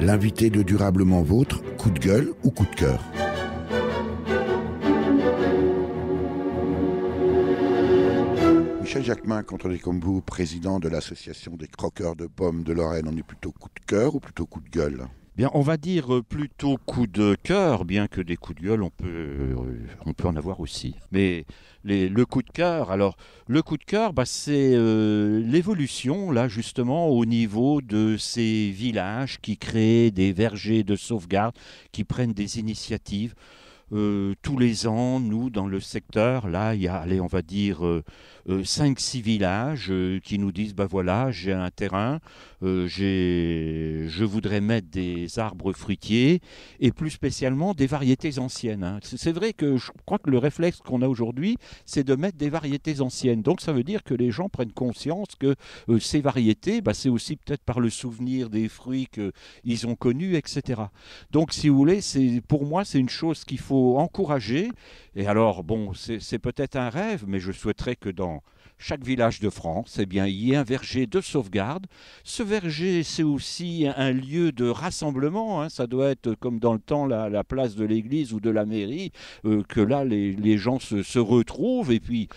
L'invité de Durablement Vôtre, coup de gueule ou coup de cœur? Michel Jacquemin, contrôleur comme vous, président de l'association des croqueurs de pommes de Lorraine, on est plutôt coup de cœur ou plutôt coup de gueule?
Bien, on va dire plutôt coup de cœur, bien que des coups de gueule, on peut en avoir aussi. Mais le coup de cœur, alors le coup de cœur, c'est l'évolution, là justement, au niveau de ces villages qui créent des vergers de sauvegarde, qui prennent des initiatives. Tous les ans, nous, dans le secteur, là, il y a, allez, on va dire 5-6 villages qui nous disent, voilà, j'ai un terrain, je voudrais mettre des arbres fruitiers et plus spécialement des variétés anciennes. Hein. C'est vrai que je crois que le réflexe qu'on a aujourd'hui, c'est de mettre des variétés anciennes. Donc ça veut dire que les gens prennent conscience que ces variétés, c'est aussi peut-être par le souvenir des fruits qu'ils ont connus, etc. Donc si vous voulez, pour moi, c'est une chose qu'il faut encourager. Et alors, c'est peut-être un rêve, mais je souhaiterais que dans chaque village de France, il y ait un verger de sauvegarde. Ce verger, c'est aussi un lieu de rassemblement. Hein. Ça doit être comme dans le temps la place de l'église ou de la mairie, que là, les gens se retrouvent et puis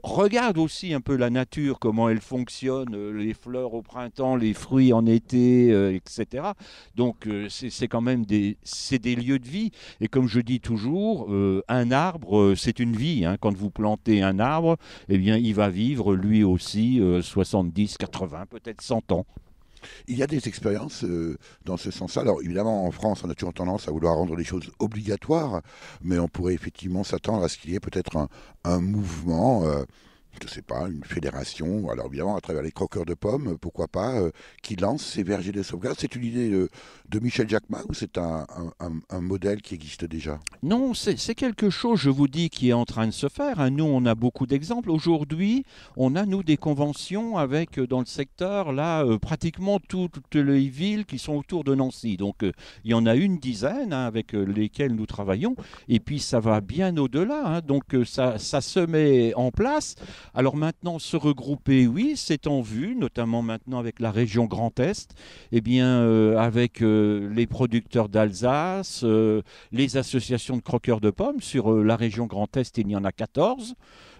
regardent aussi un peu la nature, comment elle fonctionne, les fleurs au printemps, les fruits en été, etc. Donc, c'est quand même des lieux de vie. Et comme je dis toujours, un arbre, c'est une vie. Hein. Quand vous plantez un arbre, il va vivre lui aussi 70, 80, peut-être 100 ans.
Il y a des expériences dans ce sens-là. Alors évidemment, en France, on a toujours tendance à vouloir rendre les choses obligatoires, mais on pourrait effectivement s'attendre à ce qu'il y ait peut-être un mouvement, je ne sais pas, une fédération, alors évidemment à travers les croqueurs de pommes, pourquoi pas, qui lance ces vergers de sauvegarde. C'est une idée de Michel Jacquemin ou c'est un modèle qui existe déjà?
Non, c'est quelque chose, je vous dis, qui est en train de se faire. Hein. Nous, on a beaucoup d'exemples. Aujourd'hui, on a, nous, des conventions avec, dans le secteur, là, pratiquement toutes les villes qui sont autour de Nancy. Donc, il y en a une dizaine avec lesquelles nous travaillons. Et puis, ça va bien au-delà. Hein. Donc, ça se met en place. Alors maintenant, se regrouper, oui, c'est en vue, notamment maintenant avec la région Grand Est, avec les producteurs d'Alsace, les associations de croqueurs de pommes. Sur la région Grand Est, il y en a 14.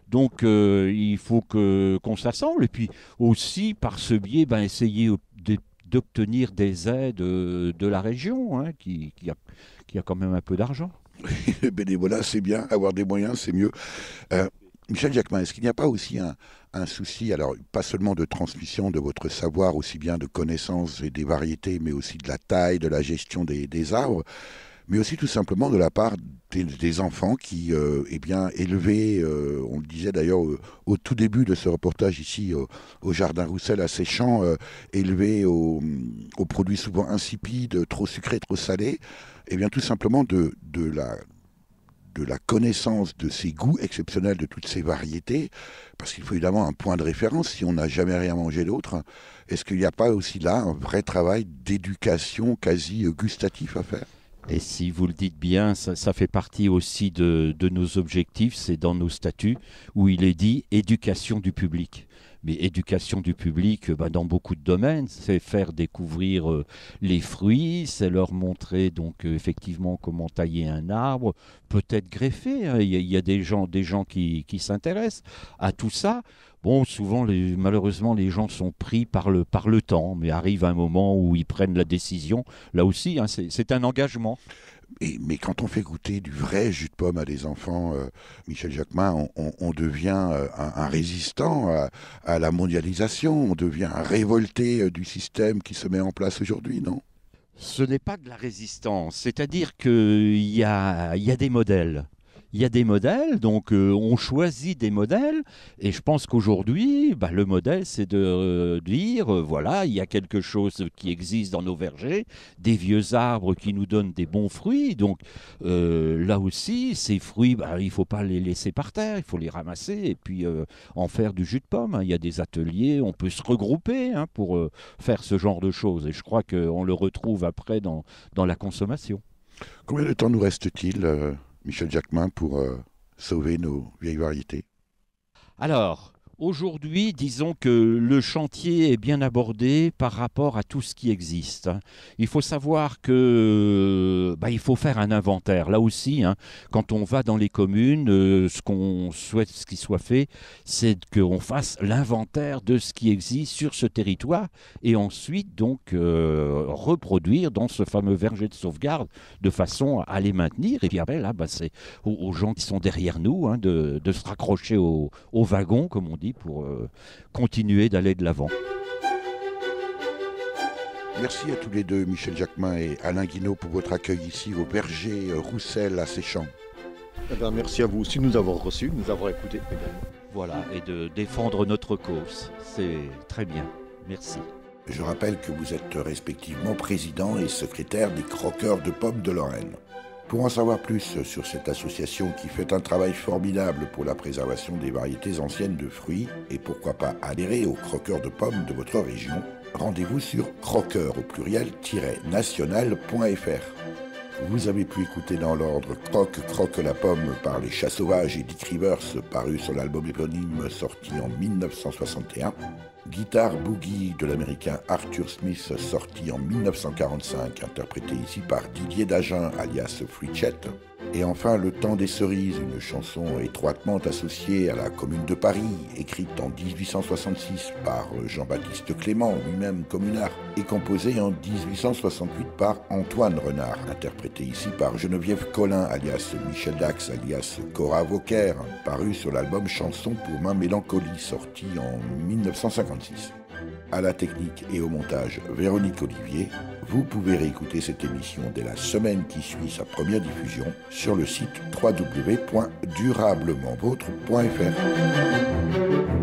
Donc il faut qu'on s'assemble. Et puis aussi, par ce biais, essayer d'obtenir des aides de la région, hein, qui a quand même un peu d'argent.
Le bénévolat, c'est bien. Avoir des moyens, c'est mieux. Michel Jacquemin, est-ce qu'il n'y a pas aussi un souci, alors pas seulement de transmission de votre savoir, aussi bien de connaissances et des variétés, mais aussi de la taille, de la gestion des arbres, mais aussi tout simplement de la part des enfants qui, élevés, on le disait d'ailleurs au tout début de ce reportage ici au Jardin Roussel à Séchamps, élevés aux produits souvent insipides, trop sucrés, trop salés, tout simplement de la connaissance de ces goûts exceptionnels de toutes ces variétés, parce qu'il faut évidemment un point de référence si on n'a jamais rien mangé d'autre. Est-ce qu'il n'y a pas aussi là un vrai travail d'éducation quasi gustatif à faire?
Et si vous le dites bien, ça fait partie aussi de nos objectifs, c'est dans nos statuts, où il est dit éducation du public. Mais éducation du public, dans beaucoup de domaines, c'est faire découvrir les fruits, c'est leur montrer donc effectivement comment tailler un arbre, peut-être greffer. Hein. Il y a des gens qui s'intéressent à tout ça. Bon, souvent, malheureusement, les gens sont pris par le temps, mais arrive un moment où ils prennent la décision. Là aussi, hein, c'est un engagement.
Mais quand on fait goûter du vrai jus de pomme à des enfants, Michel Jacquemin, on devient un résistant à la mondialisation, on devient un révolté du système qui se met en place aujourd'hui, non?
Ce n'est pas de la résistance, c'est-à-dire qu'il y a des modèles. Il y a des modèles, donc on choisit des modèles, et je pense qu'aujourd'hui, le modèle, c'est de dire, voilà, il y a quelque chose qui existe dans nos vergers, des vieux arbres qui nous donnent des bons fruits, donc là aussi, ces fruits, il ne faut pas les laisser par terre, il faut les ramasser, et puis en faire du jus de pomme. Hein. Il y a des ateliers, on peut se regrouper pour faire ce genre de choses, et je crois qu'on le retrouve après dans la consommation.
Combien de temps nous reste-t-il Michel Jacquemin, pour sauver nos vieilles variétés?
Alors, Aujourd'hui, disons que le chantier est bien abordé par rapport à tout ce qui existe. Il faut savoir que il faut faire un inventaire. Là aussi, quand on va dans les communes, ce qu'on souhaite ce qui soit fait, c'est qu'on fasse l'inventaire de ce qui existe sur ce territoire et ensuite donc reproduire dans ce fameux verger de sauvegarde de façon à les maintenir. Et puis après, là, c'est aux gens qui sont derrière nous de se raccrocher au wagon, comme on dit, pour continuer d'aller de l'avant.
Merci à tous les deux, Michel Jacquemin et Alain Guinaud, pour votre accueil ici au berger Roussel à Séchamps.
Merci à vous aussi de nous avoir reçus, de nous avoir écoutés également.
Voilà, et de défendre notre cause. C'est très bien. Merci.
Je rappelle que vous êtes respectivement président et secrétaire des Croqueurs de pommes de Lorraine. Pour en savoir plus sur cette association qui fait un travail formidable pour la préservation des variétés anciennes de fruits et pourquoi pas adhérer aux croqueurs de pommes de votre région, rendez-vous sur croqueur au pluriel-national.fr. Vous avez pu écouter dans l'ordre Croque la pomme par les Chats Sauvages et Dick Rivers, paru sur l'album éponyme sorti en 1961. Guitar Boogie de l'américain Arthur Smith, sorti en 1945, interprété ici par Didier Dagen alias Fritchett. Et enfin, Le Temps des cerises, une chanson étroitement associée à la Commune de Paris, écrite en 1866 par Jean-Baptiste Clément, lui-même communard, et composée en 1868 par Antoine Renard, interprété ici par Geneviève Collin, alias Michel Dax, alias Cora Vauquer, paru sur l'album Chansons pour ma mélancolie, sorti en 1956. À la technique et au montage, Véronique Olivier. Vous pouvez réécouter cette émission dès la semaine qui suit sa première diffusion sur le site www.durablementvôtre.fr.